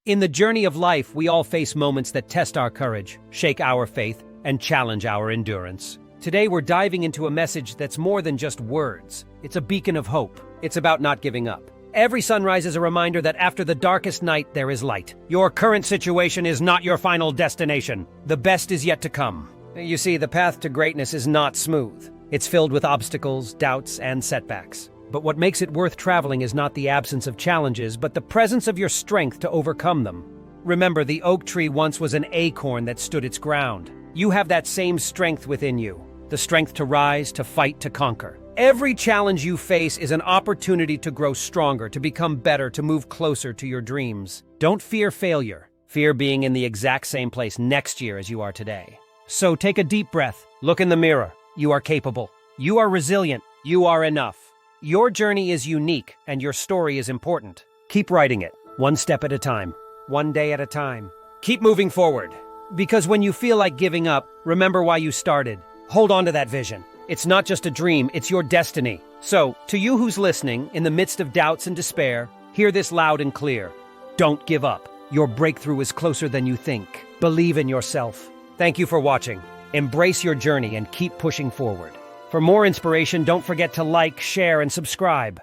In the journey of life, we all face moments that test our courage, shake our faith, and challenge our endurance. Today, we're diving into a message that's more than just words. It's a beacon of hope. It's about not giving up. Every sunrise is a reminder that after the darkest night, there is light. Your current situation is not your final destination. The best is yet to come. You see, the path to greatness is not smooth. It's filled with obstacles, doubts, and setbacks. But what makes it worth traveling is not the absence of challenges, but the presence of your strength to overcome them. Remember, the oak tree once was an acorn that stood its ground. You have that same strength within you. The strength to rise, to fight, to conquer. Every challenge you face is an opportunity to grow stronger, to become better, to move closer to your dreams. Don't fear failure. Fear being in the exact same place next year as you are today. So take a deep breath. Look in the mirror. You are capable. You are resilient. You are enough. Your journey is unique, and your story is important. Keep writing it, one step at a time, one day at a time. Keep moving forward. Because when you feel like giving up, remember why you started. Hold on to that vision. It's not just a dream, it's your destiny. So, to you who's listening, in the midst of doubts and despair, hear this loud and clear. Don't give up. Your breakthrough is closer than you think. Believe in yourself. Thank you for watching. Embrace your journey and keep pushing forward. For more inspiration, don't forget to like, share, and subscribe.